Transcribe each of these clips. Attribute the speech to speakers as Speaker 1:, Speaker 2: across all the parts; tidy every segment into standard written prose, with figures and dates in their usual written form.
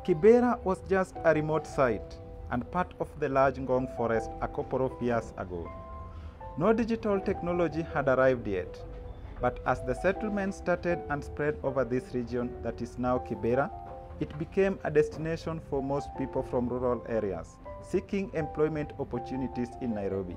Speaker 1: Kibera was just a remote site and part of the large Ngong forest a couple of years ago. No digital technology had arrived yet, but as the settlement started and spread over this region that is now Kibera, it became a destination for most people from rural areas seeking employment opportunities in Nairobi.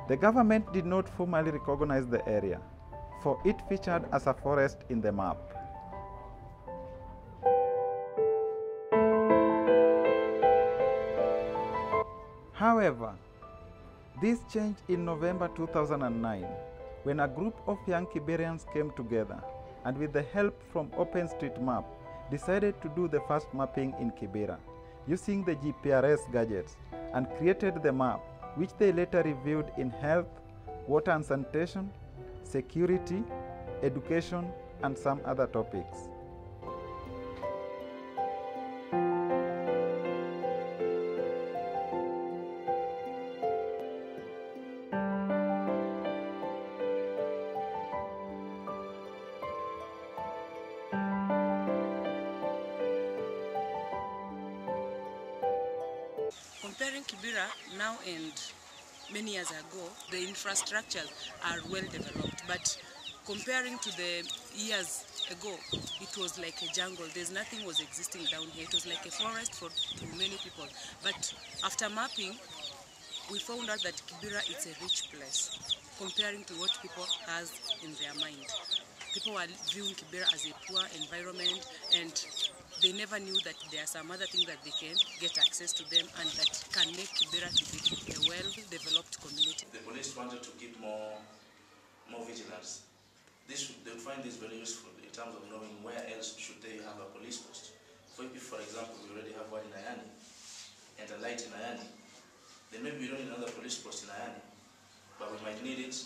Speaker 1: The government did not formally recognize the area, for it featured as a forest in the map. However, this changed in November 2009 when a group of young Kiberians came together and with the help from OpenStreetMap decided to do the first mapping in Kibera using the GPRS gadgets and created the map, which they later reviewed in health, water and sanitation, security, education, and some other topics.
Speaker 2: Comparing Kibera now and many years ago, the infrastructures are well developed, but comparing to the years ago, it was like a jungle. There's nothing was existing down here. It was like a forest for many people. But after mapping, we found out that Kibera is a rich place comparing to what people has in their mind. People were viewing Kibera as a poor environment, and they never knew that there are some other things that they can get access to them and that can make Kibera to be a well-developed community.
Speaker 3: The police wanted to keep more vigilance. They would find this very useful in terms of knowing where else should they have a police post. If, for example, we already have one in Ayani and a light in Ayani, then maybe we don't need another police post in Ayani, but we might need it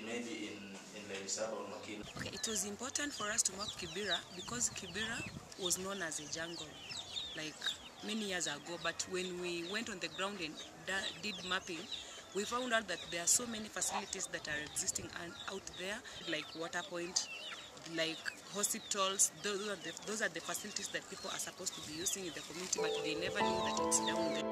Speaker 3: maybe in Lerisaba or Makina.
Speaker 2: Okay, it was important for us to map Kibera because Kibera was known as a jungle like many years ago, but when we went on the ground and did mapping, we found out that there are so many facilities that are existing and out there, like water point, like hospitals. Those are the facilities that people are supposed to be using in the community, but they never knew that it's down there.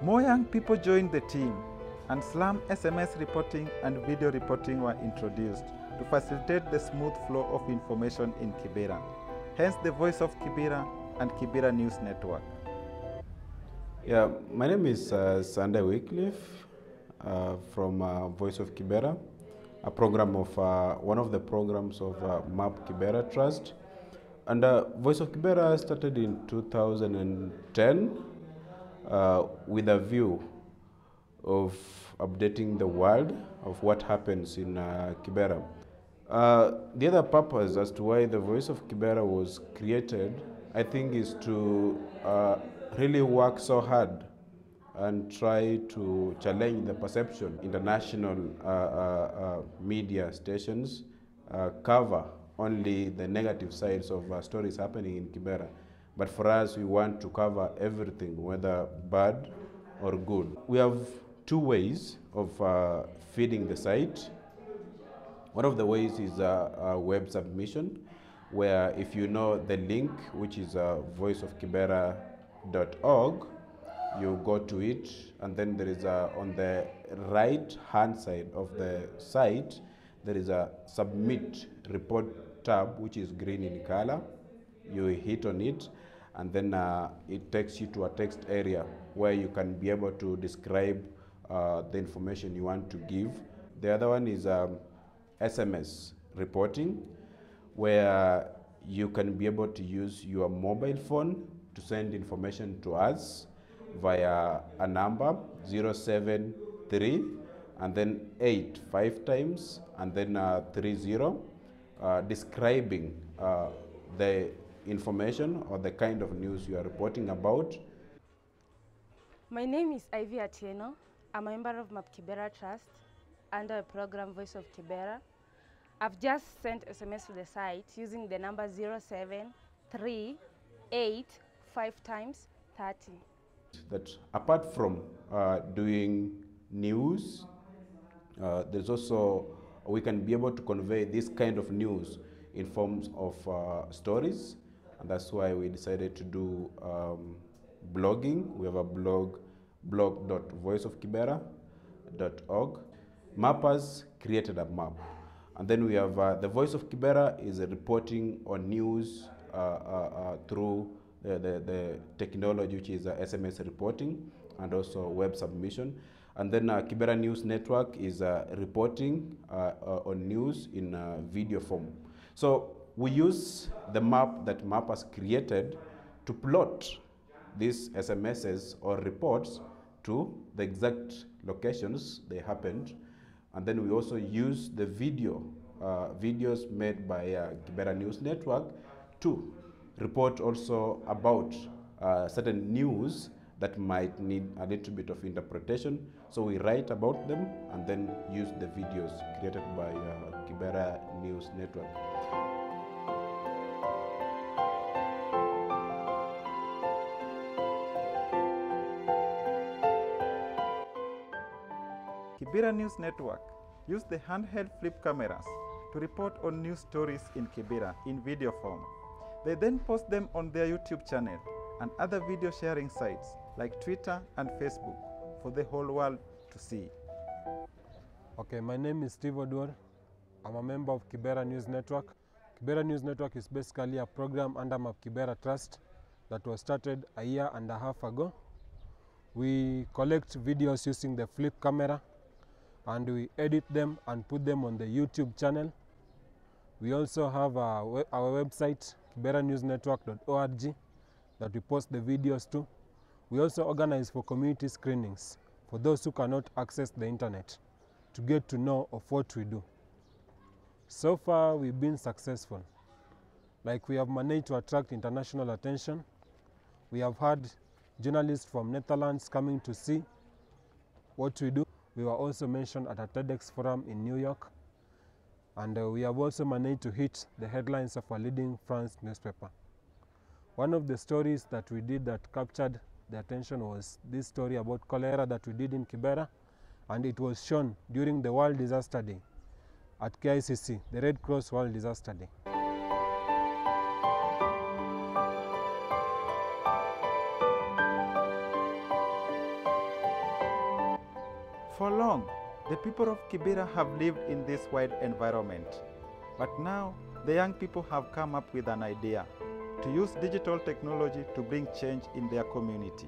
Speaker 1: More young people joined the team, and slum SMS reporting and video reporting were introduced to facilitate the smooth flow of information in Kibera, hence the Voice of Kibera and Kibera News Network.
Speaker 4: Yeah, my name is Sunday Wycliffe from Voice of Kibera, a program of one of the programs of Map Kibera Trust. And Voice of Kibera started in 2010 with a view of updating the world of what happens in Kibera. The other purpose as to why the Voice of Kibera was created, I think, is to really work so hard and try to challenge the perception. International media stations cover only the negative sides of stories happening in Kibera. But for us, we want to cover everything, whether bad or good. We have two ways of feeding the site. One of the ways is a web submission, where if you know the link, which is voiceofkibera.org, you go to it, and then there is on the right-hand side of the site, there is a Submit Report tab, which is green in color. You hit on it, and then it takes you to a text area where you can be able to describe the information you want to give. The other one is SMS reporting, where you can be able to use your mobile phone to send information to us via a number 073 and then 8 5 times and then 30, describing the information or the kind of news you are reporting about.
Speaker 5: My name is Ivy Atieno. I'm a member of Map Kibera Trust under a program Voice of Kibera. I've just sent SMS to the site using the number 073 8 5 times 30.
Speaker 4: That apart from doing news, there's also, we can be able to convey this kind of news in forms of stories, and that's why we decided to do blogging. We have a blog, blog.voiceofkibera.org. Mappers created a map. And then we have the Voice of Kibera is reporting on news through the technology, which is SMS reporting and also web submission. And then Kibera News Network is reporting on news in video form. So we use the map that Mappers created to plot these SMSs or reports to the exact locations they happened. And then we also use the videos made by Kibera News Network to report also about certain news that might need a little bit of interpretation. So we write about them and then use the videos created by Kibera News Network.
Speaker 1: Kibera News Network use the handheld flip cameras to report on news stories in Kibera in video form. They then post them on their YouTube channel and other video sharing sites like Twitter and Facebook for the whole world to see.
Speaker 6: Okay, my name is Steve Odwar. I'm a member of Kibera News Network. Kibera News Network is basically a program under Map Kibera Trust that was started a year and a half ago. We collect videos using the flip camera and we edit them and put them on the YouTube channel. We also have our website, kiberanewsnetwork.org, that we post the videos to. We also organize for community screenings for those who cannot access the internet to get to know of what we do. So far, we've been successful. Like, we have managed to attract international attention. We have had journalists from Netherlands coming to see what we do. We were also mentioned at a TEDx forum in New York. And we have also managed to hit the headlines of a leading France newspaper. One of the stories that we did that captured the attention was this story about cholera that we did in Kibera, and it was shown during the World Disaster Day at KICC, the Red Cross World Disaster Day.
Speaker 1: For long, the people of Kibera have lived in this wide environment. But now, the young people have come up with an idea to use digital technology to bring change in their community.